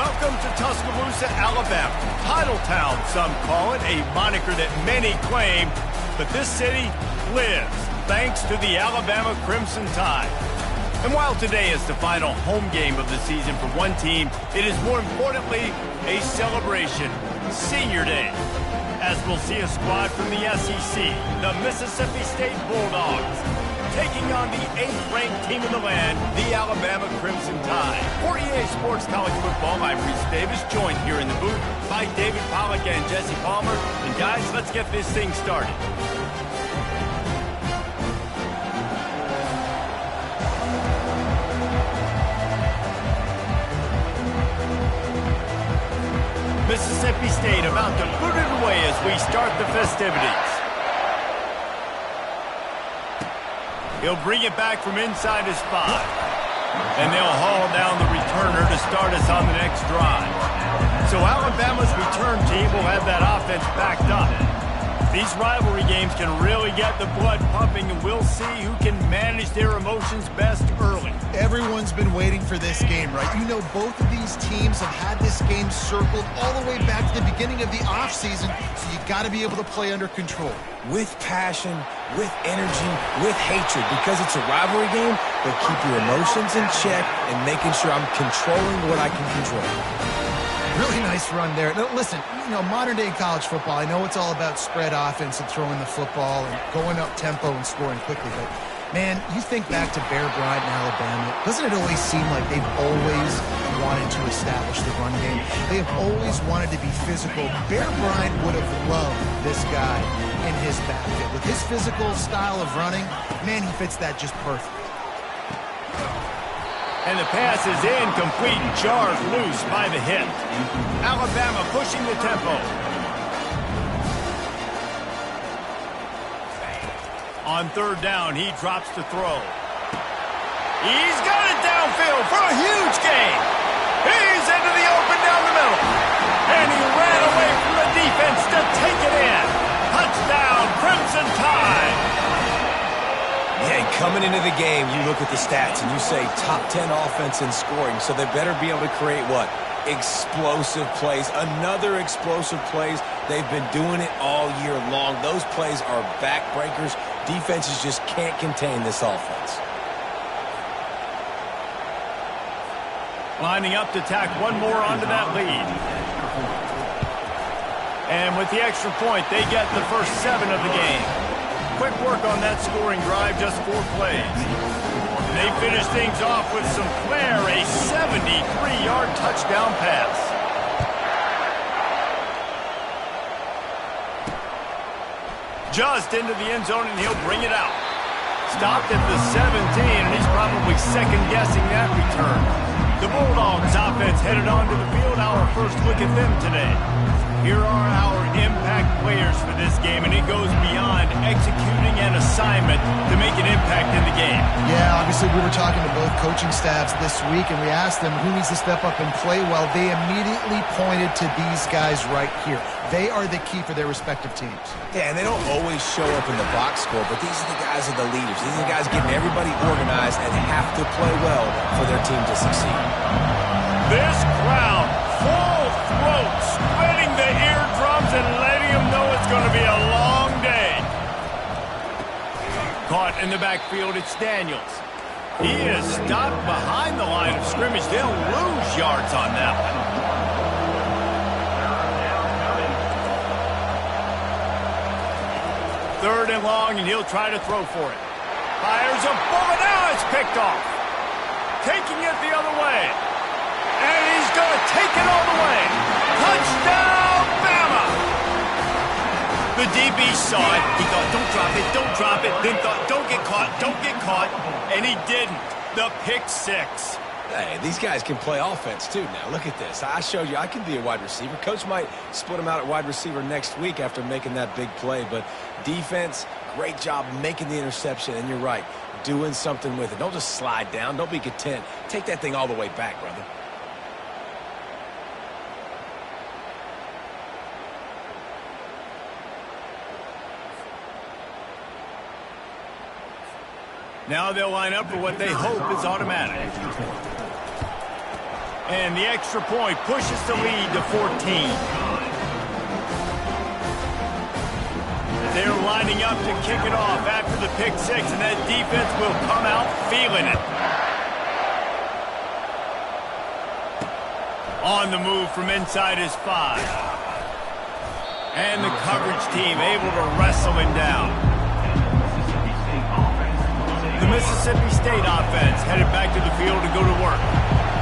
Welcome to Tuscaloosa, Alabama. Titletown, some call it, a moniker that many claim. But this city lives thanks to the Alabama Crimson Tide. And while today is the final home game of the season for one team, it is more importantly a celebration, Senior Day. As we'll see a squad from the SEC, the Mississippi State Bulldogs, taking on the 8th-ranked team in the land, the Alabama Crimson Tide. For EA Sports College Football, I'm Reese Davis, joined here in the booth by David Pollack and Jesse Palmer. And guys, let's get this thing started. Mississippi State about to boot it away as we start the festivities. He'll bring it back from inside his spot. And they'll haul down the returner to start us on the next drive. So Alabama's return team will have that offense backed up. These rivalry games can really get the blood pumping, and we'll see who can manage their emotions best early. Everyone's been waiting for this game, right? You know, both of these teams have had this game circled all the way back to the beginning of the offseason, so you got to be able to play under control. With passion, with energy, with hatred, because it's a rivalry game, but keep your emotions in check and making sure I'm controlling what I can control. Really nice run there. Now, listen, you know, modern-day college football, I know it's all about spread offense and throwing the football and going up tempo and scoring quickly, but, man, you think back to Bear Bryant in Alabama, doesn't it always seem like they've always wanted to establish the run game? They have always wanted to be physical. Bear Bryant would have loved this guy in his backfield. With his physical style of running, man, he fits that just perfect. And the pass is incomplete and jarred loose by the hit. Alabama pushing the tempo. On third down, he drops to throw. He's got it downfield for a huge gain. He's into the open down the middle. And he ran away from the defense to take it in. Touchdown, Crimson Tide. Yeah, coming into the game, you look at the stats and you say top 10 offense in scoring, so they better be able to create what? Explosive plays. Another explosive plays. They've been doing it all year long. Those plays are backbreakers. Defenses just can't contain this offense. Lining up to tack one more onto that lead. And with the extra point, they get the first 7 of the game. Quick work on that scoring drive, just 4 plays. They finish things off with some flair, a 73-yard touchdown pass. Just into the end zone, and he'll bring it out. Stopped at the 17, and he's probably second-guessing that return. The Bulldogs offense headed onto the field. Our first look at them today. Here are our impact players for this game, and it goes beyond executing an assignment to make an impact in the game. Yeah, obviously we were talking to both coaching staffs this week, and we asked them who needs to step up and play well. They immediately pointed to these guys right here. They are the key for their respective teams. Yeah, and they don't always show up in the box score, but these are the guys that are the leaders. These are the guys getting everybody organized and have to play well for their team to succeed. This crowd, full throat, spreading the eardrums and letting them know it's going to be a long day. Caught in the backfield, it's Daniels. He is stopped behind the line of scrimmage. They'll lose yards on that one. Third and long, and he'll try to throw for it. Fires a bullet. Now it's picked off. Taking it the other way. And he's going to take it all the way. Touchdown, Bama! The DB saw it. He thought, don't drop it, don't drop it. Then thought, don't get caught. And he didn't. The pick 6. Hey, these guys can play offense, too, now. Look at this. I showed you I can be a wide receiver. Coach might split him out at wide receiver next week after making that big play. But defense, great job making the interception. And you're right, doing something with it. Don't just slide down. Don't be content. Take that thing all the way back, brother. Now they'll line up for what they hope is automatic. And the extra point pushes the lead to 14. They're lining up to kick it off after the pick six, and that defense will come out feeling it. On the move from inside his 5. And the coverage team able to wrestle him down. The Mississippi State offense headed back to the field to go to work.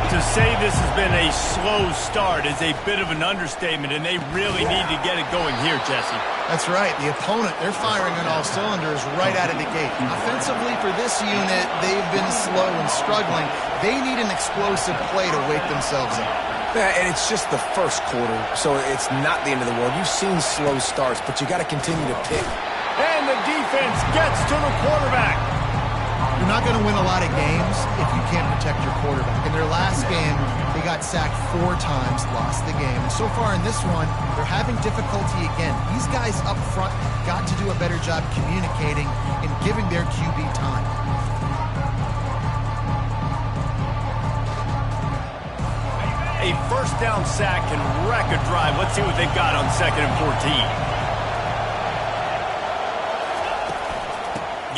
To say this has been a slow start is a bit of an understatement, and they really need to get it going here, Jesse. That's right. The opponent, they're firing on all cylinders right out of the gate. Offensively for this unit, they've been slow and struggling. They need an explosive play to wake themselves up. Yeah, and it's just the first quarter, so it's not the end of the world. You've seen slow starts, but you got to continue to pick. And the defense gets to the quarterback. You're not going to win a lot of games if you can't protect your quarterback. In their last game, they got sacked 4 times, lost the game. And so far in this one, they're having difficulty again. These guys up front got to do a better job communicating and giving their QB time. A first down sack can wreck a drive. Let's see what they've got on 2nd and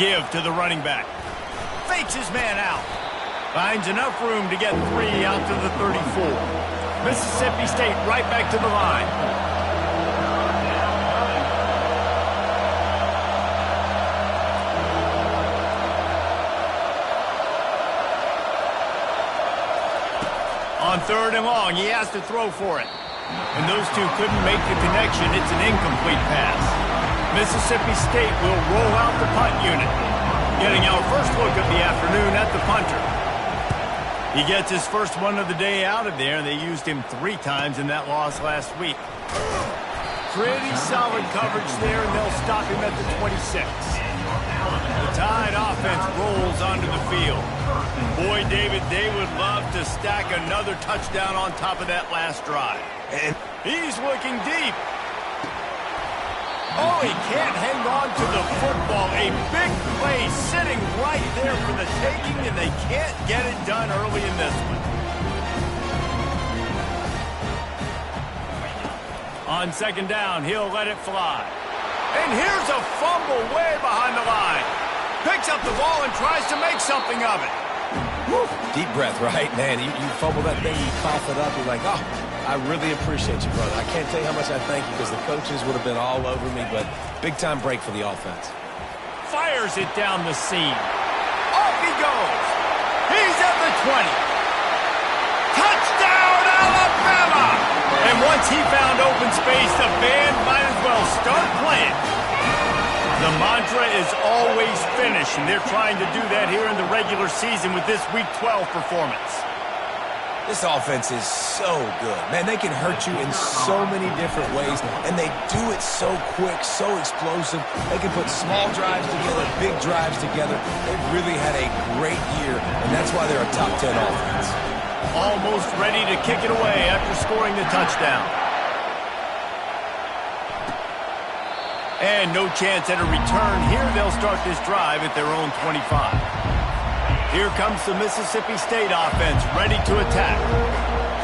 14. Give to the running back. Fakes his man out. Finds enough room to get 3 out to the 34. Mississippi State right back to the line. On 3rd and long, he has to throw for it. And those two couldn't make the connection. It's an incomplete pass. Mississippi State will roll out the punt unit. Getting our first look of the afternoon at the punter. He gets his first one of the day out of there. They used him 3 times in that loss last week. Pretty solid coverage there, and they'll stop him at the 26. The Tide offense rolls onto the field. Boy, David, they would love to stack another touchdown on top of that last drive. And he's looking deep. Oh, he can't hang on to the football. A big play sitting right there for the taking, and they can't get it done early in this one. On 2nd down, he'll let it fly. And here's a fumble way behind the line. Picks up the ball and tries to make something of it. Whew. Deep breath, right? Man, you fumble that thing, you cough it up, you're like, oh, I really appreciate you, brother. I can't tell you how much I thank you because the coaches would have been all over me, but big-time break for the offense. Fires it down the seam. Off he goes. He's at the 20. Touchdown, Alabama! And once he found open space, the band might as well start playing. The mantra is always finish, and they're trying to do that here in the regular season with this Week 12 performance. This offense is so good. Man, they can hurt you in so many different ways, and they do it so quick, so explosive. They can put small drives together, big drives together. They've really had a great year, and that's why they're a top 10 offense. Almost ready to kick it away after scoring the touchdown. And no chance at a return. Here they'll start this drive at their own 25. Here comes the Mississippi State offense ready to attack.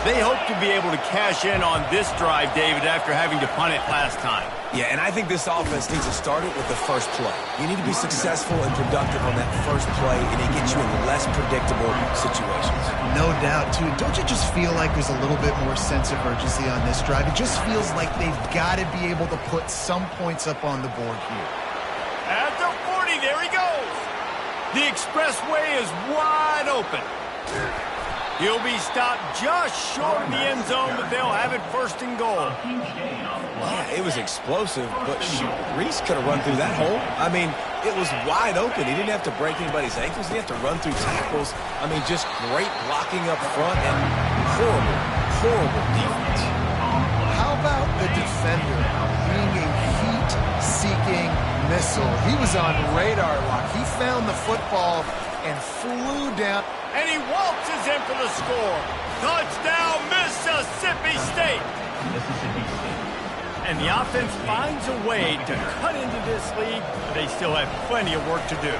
They hope to be able to cash in on this drive, David, after having to punt it last time. Yeah, and I think this offense needs to start it with the first play. You need to be successful and productive on that first play, and it gets you in less predictable situations. No doubt, too. Don't you just feel like there's a little bit more sense of urgency on this drive? It just feels like they've got to be able to put some points up on the board here. At the 40, there he goes. The expressway is wide open. He'll be stopped just short of the end zone, but they'll have it 1st and goal. Yeah, it was explosive, but shoot, Reese could have run through that hole. I mean, it was wide open. He didn't have to break anybody's ankles. He didn't have to run through tackles. I mean, just great blocking up front and horrible, horrible defense. How about the defender being a heat-seeking missile? He was on radar lock. He found the football and flew down. And he waltzes in for the score. Touchdown, Mississippi State. And the offense finds a way to cut into this lead, but they still have plenty of work to do.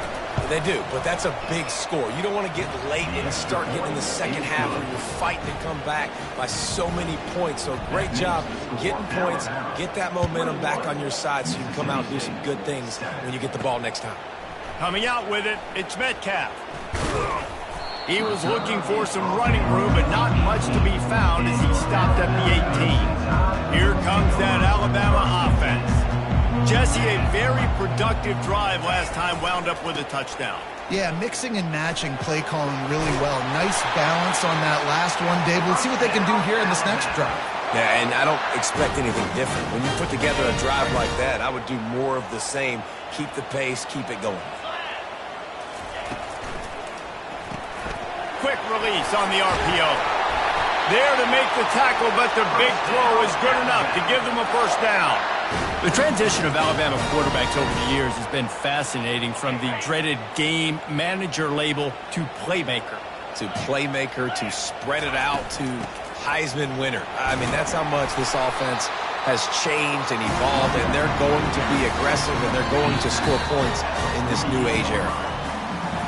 They do, but that's a big score. You don't want to get late and start getting in the second half where you're fighting to come back by so many points. So great job getting points, get that momentum back on your side so you can come out and do some good things when you get the ball next time. Coming out with it, it's Metcalf. He was looking for some running room, but not much to be found as he stopped at the 18. Here comes that Alabama offense. Jesse, a very productive drive last time wound up with a touchdown. Yeah, mixing and matching play calling really well. Nice balance on that last one, Dave. Let's see what they can do here in this next drive. Yeah, and I don't expect anything different. When you put together a drive like that, I would do more of the same. Keep the pace, keep it going. Quick release on the RPO. There to make the tackle, but the big throw is good enough to give them a first down. The transition of Alabama quarterbacks over the years has been fascinating, from the dreaded game manager label to playmaker. To spread it out to Heisman winner. I mean, that's how much this offense has changed and evolved, and they're going to be aggressive and they're going to score points in this new age era.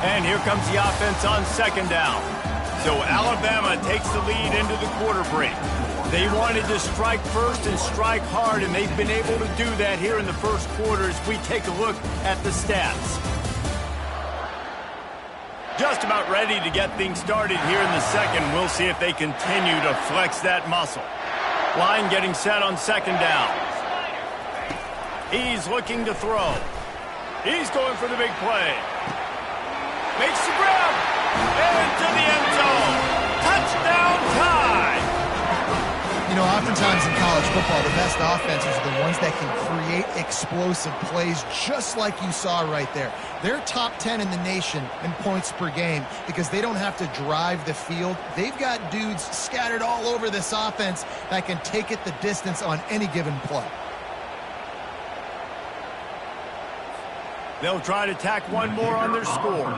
And here comes the offense on second down. So Alabama takes the lead into the quarter break. They wanted to strike first and strike hard, and they've been able to do that here in the first quarter as we take a look at the stats. Just about ready to get things started here in the second. We'll see if they continue to flex that muscle. Line getting set on second down. He's looking to throw. He's going for the big play. Makes the grab. Into the end zone. Touchdown tie. You know, oftentimes in college football, the best offenses are the ones that can create explosive plays just like you saw right there. They're top 10 in the nation in points per game because they don't have to drive the field. They've got dudes scattered all over this offense that can take it the distance on any given play. They'll try to tack one more on their score.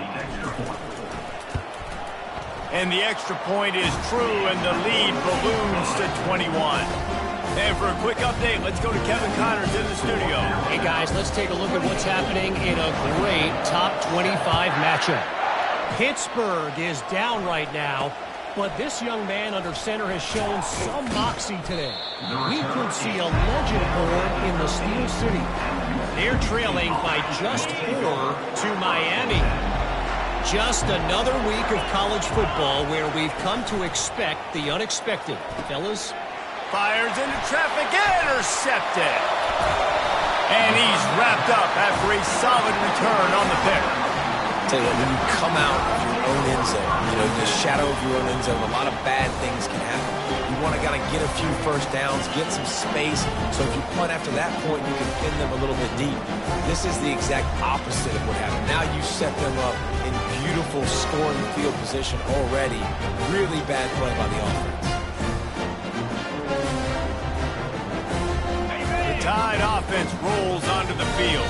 And the extra point is true, and the lead balloons to 21. And for a quick update, let's go to Kevin Connors in the studio. Hey, guys, let's take a look at what's happening in a great top 25 matchup. Pittsburgh is down right now, but this young man under center has shown some moxie today. We could see a legend born in the Steel City. They're trailing by just 4 to Miami. Just another week of college football where we've come to expect the unexpected. Fellas? Fires into traffic, intercepted. And he's wrapped up after a solid return on the pick. Tell you what, when you come out of your own end zone, you know, the shadow of your own end zone, a lot of bad things can happen. You want to get a few first downs, get some space, so if you punt after that point, you can pin them a little bit deep. This is the exact opposite of what happened. Now you set them up in beautiful scoring field position already. Really bad play by the offense. The Tide offense rolls onto the field.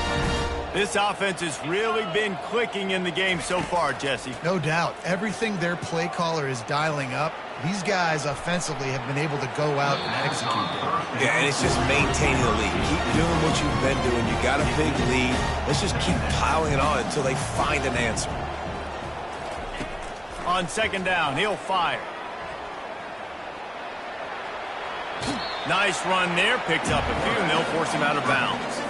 This offense has really been clicking in the game so far, Jesse. No doubt. Everything their play caller is dialing up, these guys offensively have been able to go out and execute. Yeah, and it's just maintaining the lead. Keep doing what you've been doing. You got a big lead. Let's just keep piling it on until they find an answer. On second down, he'll fire. Nice run there. Picks up a few, and they'll force him out of bounds.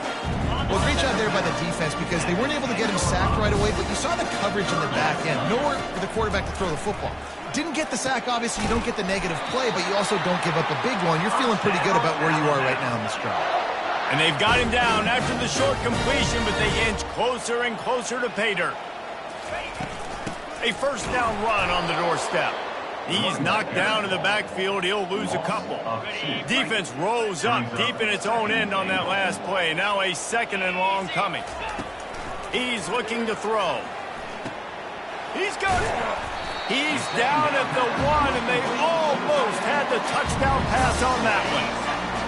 Well, great job there by the defense because they weren't able to get him sacked right away, but you saw the coverage in the back end. Nowhere for the quarterback to throw the football. Didn't get the sack, obviously. You don't get the negative play, but you also don't give up a big one. You're feeling pretty good about where you are right now in this drive. And they've got him down after the short completion, but they inch closer and closer to pay dirt. A first down run on the doorstep. He's knocked down in the backfield. He'll lose a couple. Defense rose up deep in its own end on that last play. Now a second and long coming. He's looking to throw. He's got it. He's down at the 1, and they almost had the touchdown pass on that one.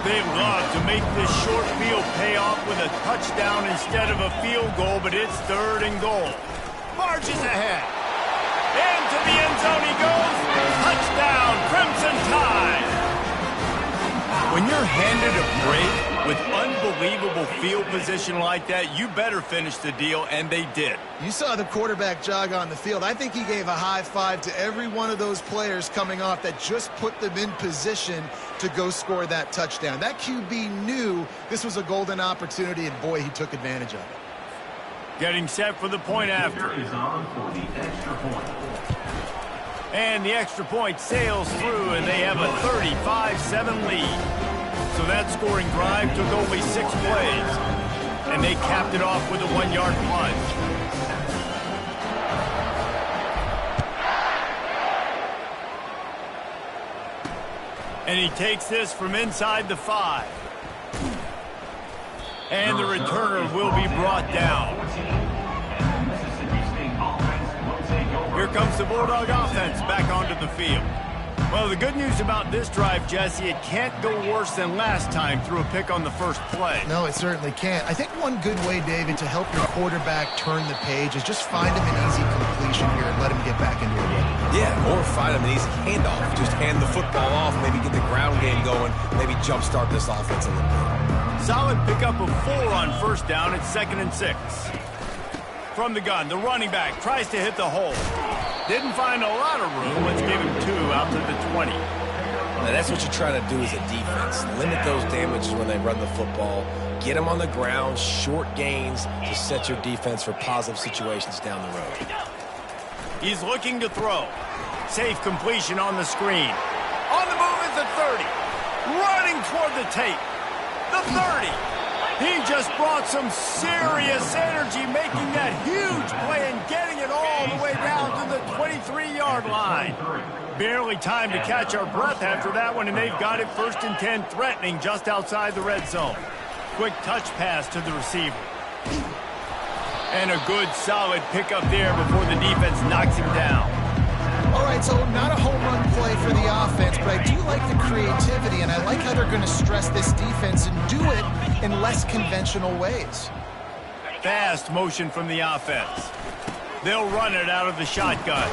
They love to make this short field pay off with a touchdown instead of a field goal, but it's third and goal. Marches ahead. Into the end zone he goes. Touchdown, Crimson Tide. When you're handed a break with unbelievable unbelievable field position like that, you better finish the deal, and they did. You saw the quarterback jog on the field. I think he gave a high five to every one of those players coming off that just put them in position to go score that touchdown. That QB knew this was a golden opportunity, and boy, he took advantage of it. Getting set for the point after. And the extra point sails through, and they have a 35-7 lead. So that scoring drive took only 6 plays. And they capped it off with a 1-yard plunge. And he takes this from inside the 5. And the returner will be brought down. Here comes the Bulldog offense back onto the field. Well, the good news about this drive, Jesse, it can't go worse than last time through a pick on the first play. No, it certainly can't. I think one good way, David, to help your quarterback turn the page is just find him an easy completion here and let him get back into a rhythm. Yeah, or find him an easy handoff. Just hand the football off, maybe get the ground game going, maybe jumpstart this offense a little bit. Solid pickup of 4 on first down. It's 2nd and 6. From the gun, the running back tries to hit the hole. Didn't find a lot of room. Let's give him 2 out to the 20. Now, that's what you're trying to do as a defense. Limit those damages when they run the football. Get them on the ground, short gains to set your defense for positive situations down the road. He's looking to throw. Safe completion on the screen. On the move is the 30. Running toward the tape. The 30. He just brought some serious energy, making that huge play and getting it all the way down to the 23-yard line. Barely time to catch our breath after that one, and they've got it 1st and 10, threatening just outside the red zone. Quick touch pass to the receiver. And a good, solid pickup there before the defense knocks him down. All right, so not a home run play for the offense, but I do like the creativity, and I like how they're going to stress this defense and do it in less conventional ways. Fast motion from the offense. They'll run it out of the shotgun.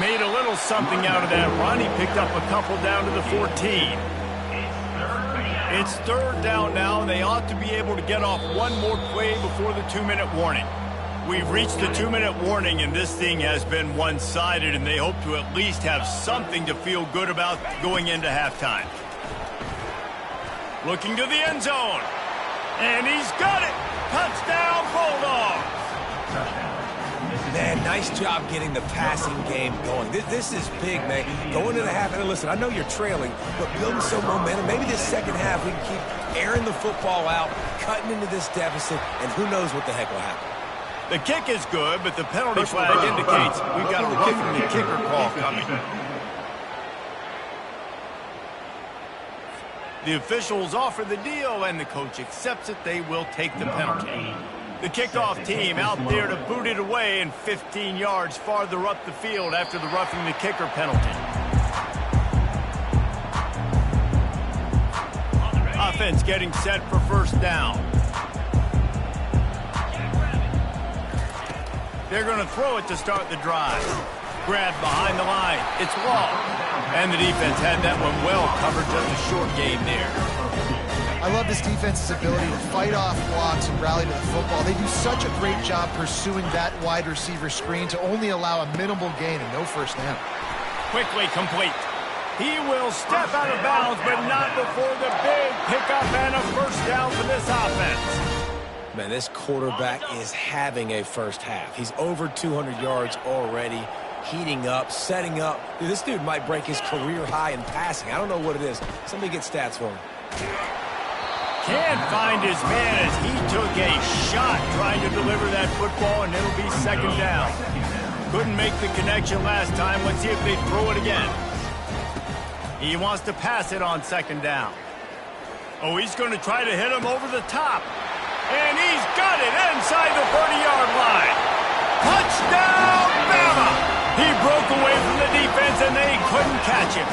Made a little something out of that run. He picked up a couple down to the 14. It's 3rd down now, and they ought to be able to get off one more play before the 2-minute warning. We've reached the 2-minute warning, and this thing has been one-sided, and they hope to at least have something to feel good about going into halftime. Looking to the end zone. And he's got it. Touchdown, Bulldogs. Man, nice job getting the passing game going. This is big, man. Going into the half, and listen, I know you're trailing, but building some momentum. Maybe this second half we can keep airing the football out, cutting into this deficit, and who knows what the heck will happen. The kick is good, but the penalty flag indicates we've got a roughing the kicker call coming. The officials offer the deal, and the coach accepts it. They will take the penalty. The kickoff team out there to boot it away, and 15 yards farther up the field after the roughing the kicker penalty. Offense getting set for 1st down. They're going to throw it to start the drive. Grab behind the line. It's Wall. And the defense had that one well covered. Just a short gain there. I love this defense's ability to fight off blocks and rally to the football. They do such a great job pursuing that wide receiver screen to only allow a minimal gain and no 1st down. Quickly complete. He will step out of bounds, but not before the big pickup and a 1st down for this offense. Man, this quarterback is having a first half. He's over 200 yards already, heating up, setting up. Dude, this dude might break his career high in passing. I don't know what it is. Somebody get stats for him. Can't find his man as he took a shot trying to deliver that football, and it'll be 2nd down. Couldn't make the connection last time. Let's see if they throw it again. He wants to pass it on 2nd down. Oh, he's going to try to hit him over the top. And he's got it inside the 30-yard line. Touchdown, Bama! He broke away from the defense, and they couldn't catch him.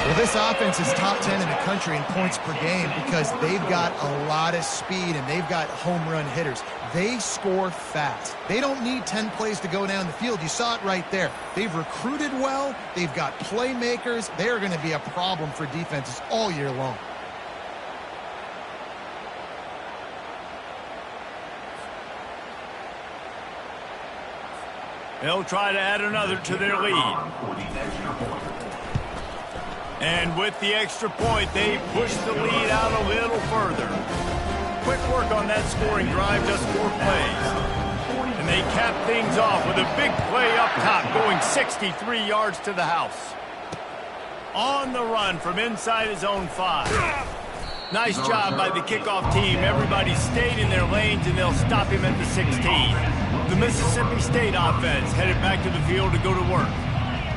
Well, this offense is top 10 in the country in points per game because they've got a lot of speed and they've got home run hitters. They score fast. They don't need 10 plays to go down the field. You saw it right there. They've recruited well. They've got playmakers. They're going to be a problem for defenses all year long. They'll try to add another to their lead. And with the extra point, they push the lead out a little further. Quick work on that scoring drive, just 4 plays. And they cap things off with a big play up top, going 63 yards to the house. On the run from inside his own 5. Nice job by the kickoff team. Everybody stayed in their lanes, and they'll stop him at the 16. The Mississippi State offense headed back to the field to go to work.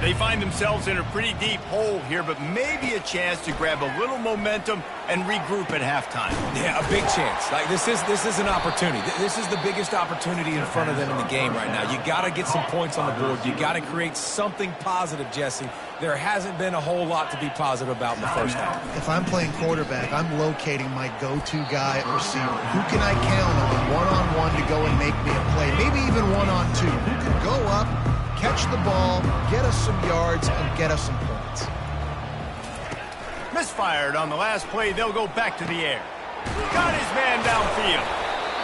They find themselves in a pretty deep hole here, but maybe a chance to grab a little momentum and regroup at halftime. Yeah, a big chance. Like this is an opportunity. This is the biggest opportunity in front of them in the game right now. You got to get some points on the board. You got to create something positive, Jesse. There hasn't been a whole lot to be positive about in the first half. If I'm playing quarterback, I'm locating my go-to guy at receiver. Who can I count on one-on-one to go and make me a play? Maybe even one-on-two. Who can go up, catch the ball, get us some yards, and get us some points. Misfired on the last play. They'll go back to the air. Got his man downfield.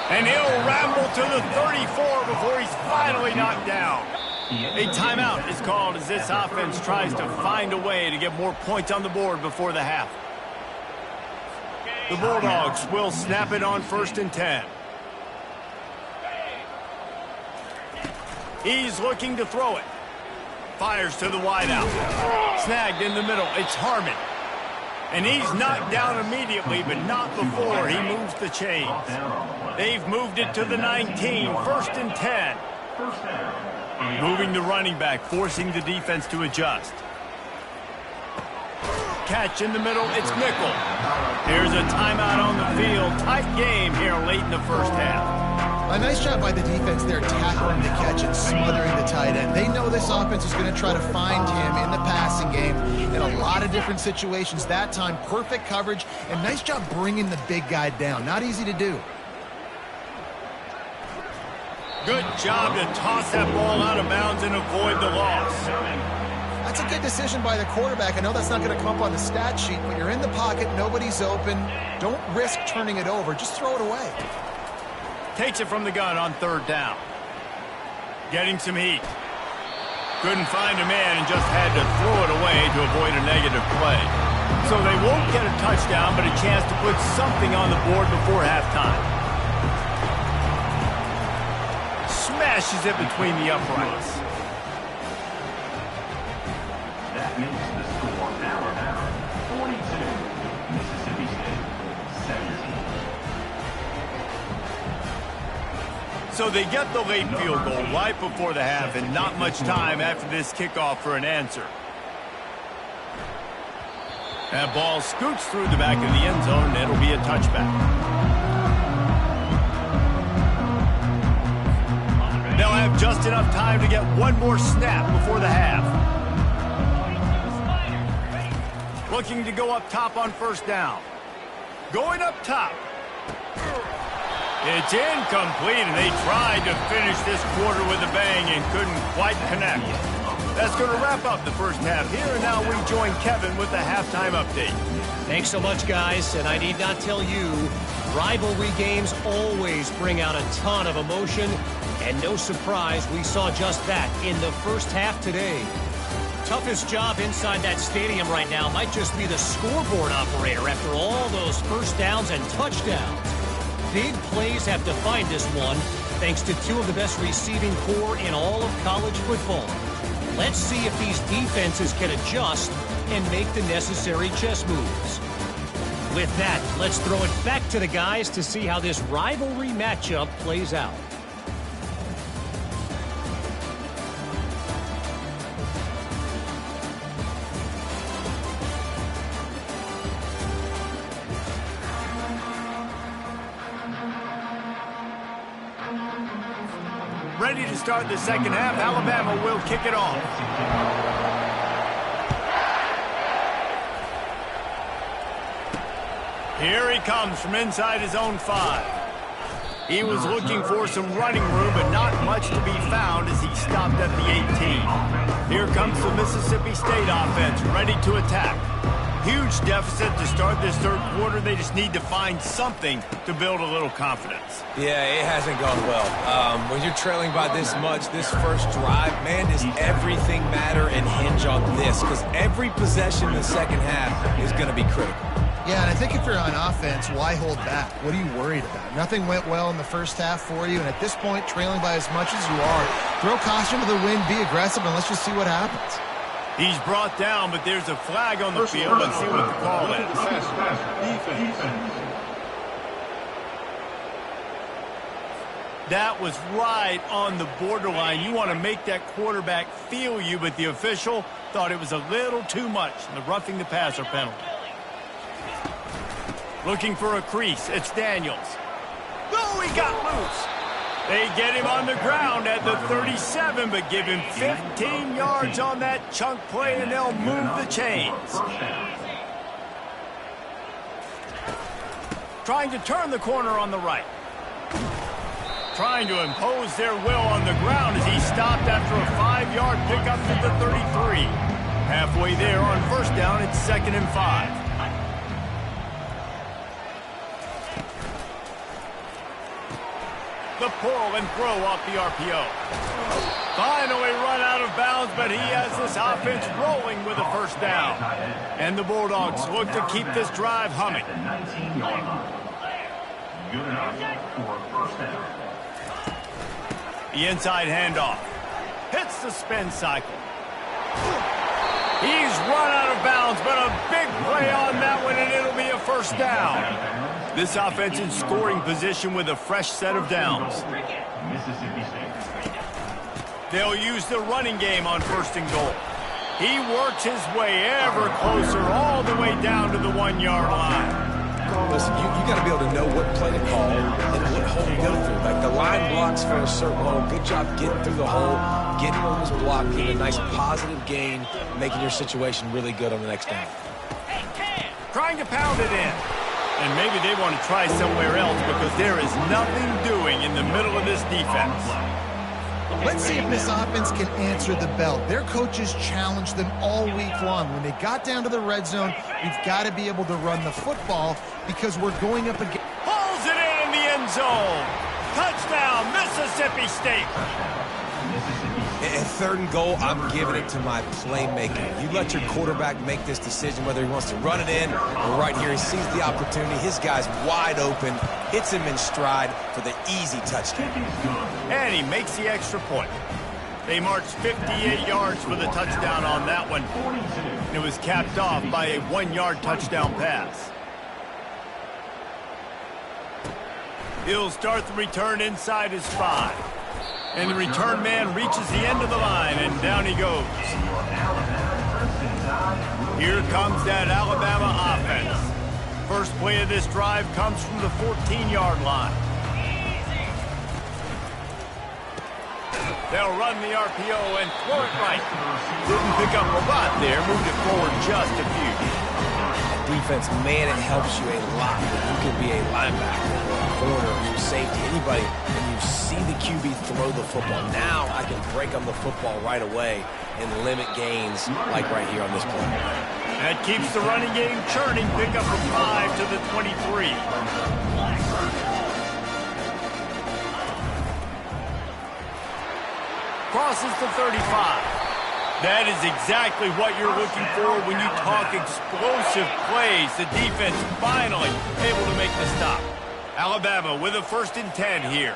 And he'll ramble to the 34 before he's finally knocked down. A timeout is called as this offense tries to find a way to get more points on the board before the half. The Bulldogs will snap it on 1st and 10. He's looking to throw it. Fires to the wideout. Snagged in the middle. It's Harmon. And he's knocked down immediately, but not before he moves the chains. They've moved it to the 19. 1st and 10. Moving the running back, forcing the defense to adjust. Catch in the middle. It's Mickle. Here's a timeout on the field. Tight game here late in the first half. A nice job by the defense there, tackling the catch and smothering the tight end. They know this offense is going to try to find him in the passing game in a lot of different situations. That time, perfect coverage, and nice job bringing the big guy down. Not easy to do. Good job to toss that ball out of bounds and avoid the loss. That's a good decision by the quarterback. I know that's not going to come up on the stat sheet, but you're in the pocket, nobody's open. Don't risk turning it over. Just throw it away. Takes it from the gun on 3rd down. Getting some heat. Couldn't find a man and just had to throw it away to avoid a negative play. So they won't get a touchdown, but a chance to put something on the board before halftime. Smashes it between the uprights. That makes the score Alabama 42, Mississippi State 17. So they get the late field goal right before the half and not much time after this kickoff for an answer. That ball scoots through the back of the end zone, and it'll be a touchback. They'll have just enough time to get one more snap before the half. Looking to go up top on 1st down. Going up top. It's incomplete, and they tried to finish this quarter with a bang and couldn't quite connect. That's going to wrap up the first half here, and now we join Kevin with the halftime update. Thanks so much, guys, and I need not tell you, rivalry games always bring out a ton of emotion, and no surprise we saw just that in the first half today. Toughest job inside that stadium right now might just be the scoreboard operator after all those first downs and touchdowns. Big plays have defined this one, thanks to 2 of the best receiving corps in all of college football. Let's see if these defenses can adjust and make the necessary chess moves. With that, let's throw it back to the guys to see how this rivalry matchup plays out. Ready to start the second half. Alabama will kick it off. Here he comes from inside his own 5. He was looking for some running room, but not much to be found as he stopped at the 18. Here comes the Mississippi State offense, ready to attack. Huge deficit to start this third quarter. They just need to find something to build a little confidence. Yeah, it hasn't gone well. When you're trailing by this much, this first drive, man, does everything matter and hinge on this? Because every possession in the second half is going to be critical. Yeah, and I think if you're on offense, why hold back? What are you worried about? Nothing went well in the first half for you, and at this point, trailing by as much as you are, throw caution to the wind, be aggressive, and let's just see what happens. He's brought down, but there's a flag on the field. Let's see what the call is. That was right on the borderline. You want to make that quarterback feel you, but the official thought it was a little too much. The roughing the passer penalty. Looking for a crease. It's Daniels. Oh, he got loose. They get him on the ground at the 37, but give him 15 yards on that chunk play, and they'll move the chains. Trying to turn the corner on the right. Trying to impose their will on the ground as he stopped after a 5-yard pickup to the 33. Halfway there on first down, it's 2nd and 5. The pull and throw off the RPO. Finally run out of bounds, but he has this offense rolling with a first down. And the Bulldogs look to keep this drive humming. Good enough for a first down. The inside handoff. Hits the spin cycle. He's run out of bounds, but a big play on that one, and it'll be a first down. This offense in scoring position with a fresh set of downs. They'll use the running game on 1st and goal. He works his way ever closer all the way down to the 1-yard line. Listen, you got to be able to know what play to call and what hole to go through. Like the line blocks for a certain hole. Good job getting through the hole, getting what was blocked, getting a nice positive gain, making your situation really good on the next down. Trying to pound it in. And maybe they want to try somewhere else because there is nothing doing in the middle of this defense. Let's see if this offense can answer the bell. Their coaches challenged them all week long. When they got down to the red zone, we've got to be able to run the football because we're going up against... Pulls it in the end zone. Touchdown, Mississippi State. At 3rd and goal, I'm giving it to my playmaker. You let your quarterback make this decision whether he wants to run it in or right here. He sees the opportunity. His guy's wide open, hits him in stride for the easy touchdown. And he makes the extra point. They marched 58 yards for the touchdown on that one. It was capped off by a 1-yard touchdown pass. He'll start the return inside his 5. And the return man reaches the end of the line, and down he goes. Here comes that Alabama offense. First play of this drive comes from the 14-yard line. They'll run the RPO and throw it right. Didn't pick up a lot there, moved it forward just a few. Defense, man, it helps you a lot. You can be a linebacker, or a corner, or safety, anybody, and you see the QB throw the football. Now I can break on the football right away and limit gains like right here on this play. That keeps the running game churning. Pick up from 5 to the 23. Crosses the 35. That is exactly what you're looking for when you talk explosive plays. The defense finally able to make the stop. Alabama with a 1st and 10 here.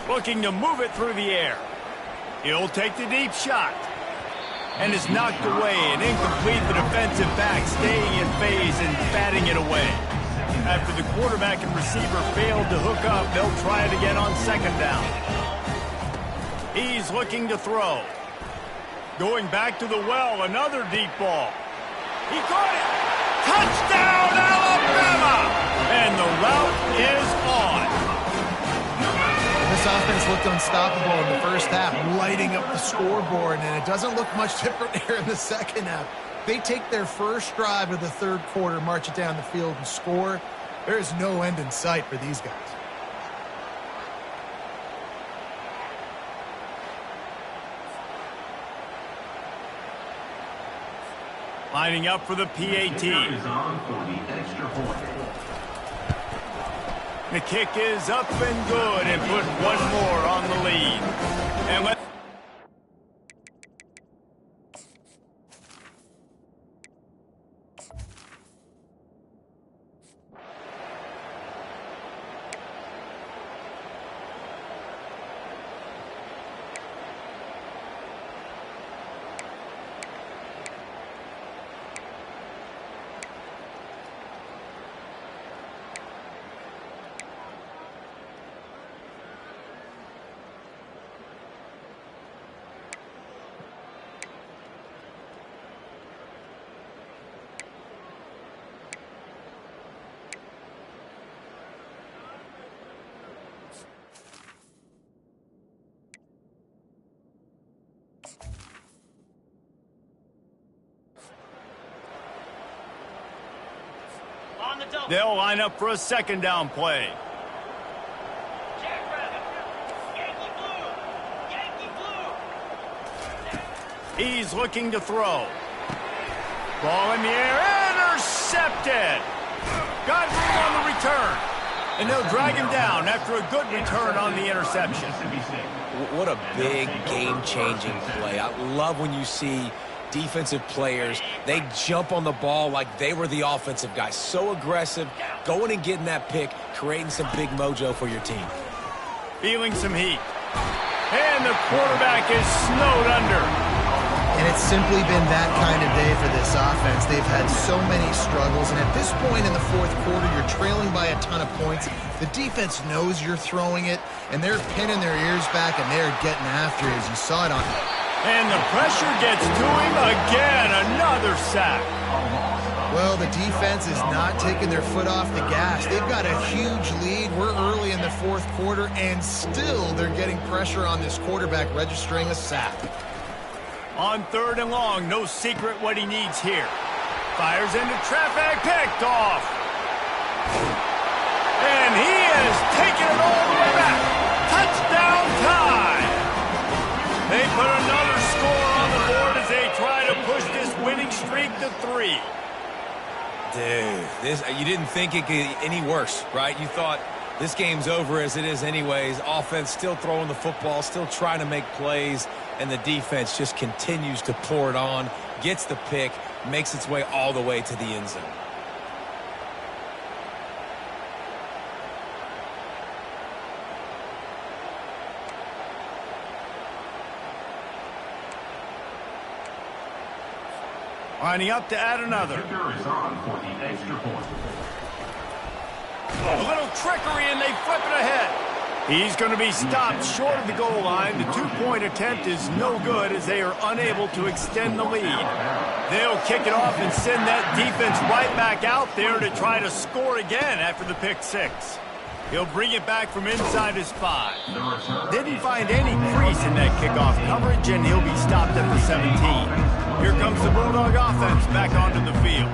Looking to move it through the air. He'll take the deep shot. And is knocked away and incomplete. The defensive back staying in phase and batting it away. After the quarterback and receiver failed to hook up, they'll try it again on 2nd down. He's looking to throw. Going back to the well, another deep ball. He caught it. Touchdown, Alabama! And the route is on. This offense looked unstoppable in the first half, lighting up the scoreboard, and it doesn't look much different here in the second half. They take their first drive of the third quarter, march it down the field, and score. There is no end in sight for these guys. Lining up for the PAT. Is on for the extra point. The kick is up and good and put one more on the lead. And let they'll line up for a second down play. He's looking to throw. Ball in the air, intercepted. Got room on the return. And they'll drag him down after a good return on the interception. What a big game-changing play. I love when you see defensive players, they jump on the ball like they were the offensive guy. So aggressive, going and getting that pick, creating some big mojo for your team. Feeling some heat. And the quarterback is snowed under. And it's simply been that kind of day for this offense. They've had so many struggles, and at this point in the fourth quarter, you're trailing by a ton of points. The defense knows you're throwing it, and they're pinning their ears back, and they're getting after it, as you saw it on. And the pressure gets to him again. Another sack. Well, the defense is not taking their foot off the gas. They've got a huge lead. We're early in the fourth quarter, and still they're getting pressure on this quarterback, registering a sack. On third and long, no secret what he needs here. Fires into traffic, picked off. And he is taking it all the way back. Touchdown time. They put another score on the board as they try to push this winning streak to 3. Dude, you didn't think it could get any worse, right? You thought this game's over as it is anyways. Offense still throwing the football, still trying to make plays, and the defense just continues to pour it on, gets the pick, makes its way all the way to the end zone. Lining up to add another. Kicker is on for the extra point. A little trickery, and they flip it ahead. He's going to be stopped short of the goal line. The two-point attempt is no good as they are unable to extend the lead. They'll kick it off and send that defense right back out there to try to score again after the pick six. He'll bring it back from inside his 5. Didn't find any crease in that kickoff coverage, and he'll be stopped at the 17. Here comes the Bulldog offense back onto the field.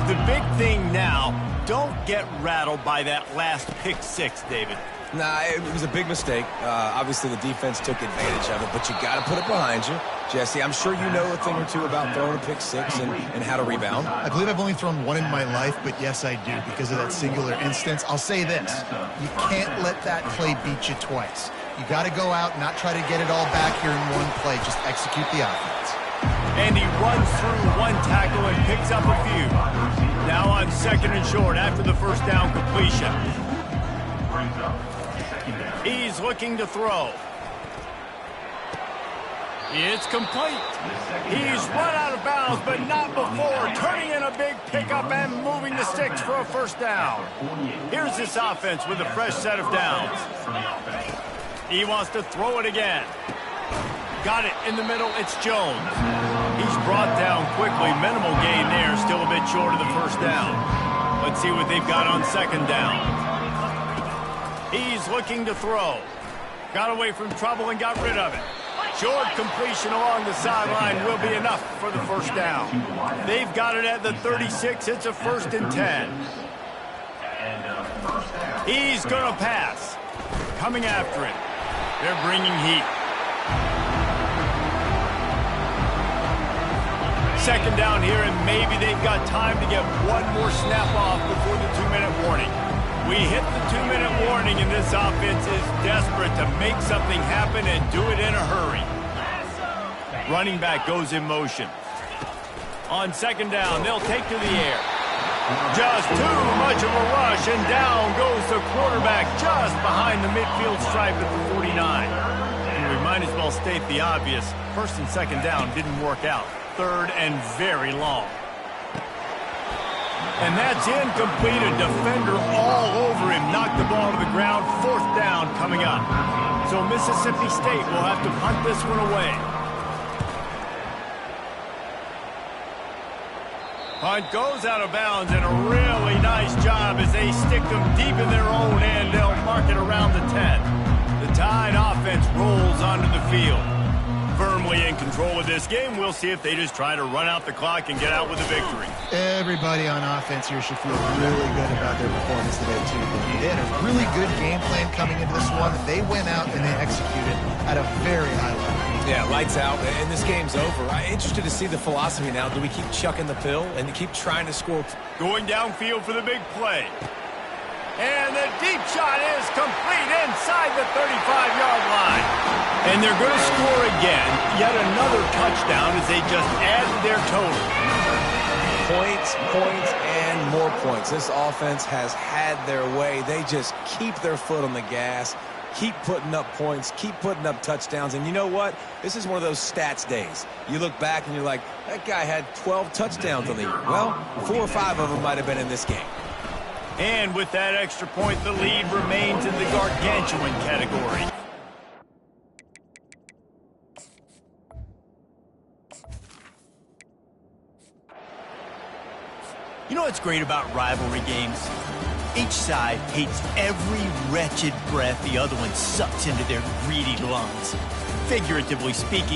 The big thing now, don't get rattled by that last pick six, David. Nah, it was a big mistake. Obviously, the defense took advantage of it, but you got to put it behind you. Jesse, I'm sure you know a thing or two about throwing a pick six and how to rebound. I believe I've only thrown one in my life, but yes, I do, because of that singular instance. I'll say this. You can't let that play beat you twice. You got to go out and not try to get it all back here in one play. Just execute the offense. And he runs through one tackle and picks up a few. Now on second and short after the first down completion. He's looking to throw. It's complete. He's run out of bounds, but not before turning in a big pickup and moving the sticks for a first down. Here's this offense with a fresh set of downs. He wants to throw it again. Got it in the middle. It's Jones. He's brought down quickly. Minimal gain there. Still a bit short of the first down. Let's see what they've got on second down. He's looking to throw. Got away from trouble and got rid of it. Short completion along the sideline will be enough for the first down. They've got it at the 36. It's a 1st and 10. He's going to pass. Coming after it. They're bringing heat. second down here, and maybe they've got time to get one more snap off before the 2-minute warning. We hit the 2-minute warning, and this offense is desperate to make something happen and do it in a hurry. Running back goes in motion. On second down, they'll take to the air. Just too much of a rush, and down goes the quarterback just behind the midfield stripe at the 49. And we might as well state the obvious. First and second down didn't work out. Third and very long. And that's incomplete. A defender all over him. Knocked the ball to the ground. Fourth down coming up. So Mississippi State will have to punt this one away. Punt goes out of bounds, and a really nice job as they stick them deep in their own end. They'll mark it around the 10. The Tide offense rolls onto the field. Firmly in control of this game. We'll see if they just try to run out the clock and get out with a victory. Everybody on offense here should feel really good about their performance today, too. They had a really good game plan coming into this one. They went out and they executed at a very high level. Yeah, lights out, and this game's over. I'm interested to see the philosophy now. Do we keep chucking the pill and keep trying to score? Going downfield for the big play. And the deep shot is complete inside the 35-yard line. And they're going to score again. Yet another touchdown as they just add to their total. Points, and more points. This offense has had their way. They just keep their foot on the gas, keep putting up points, keep putting up touchdowns. And you know what? This is one of those stats days. You look back and you're like, that guy had 12 touchdowns on the year. Well, 4 or 5 of them might have been in this game. And with that extra point, the lead remains in the gargantuan category. You know what's great about rivalry games? Each side hates every wretched breath the other one sucks into their greedy lungs. Figuratively speaking,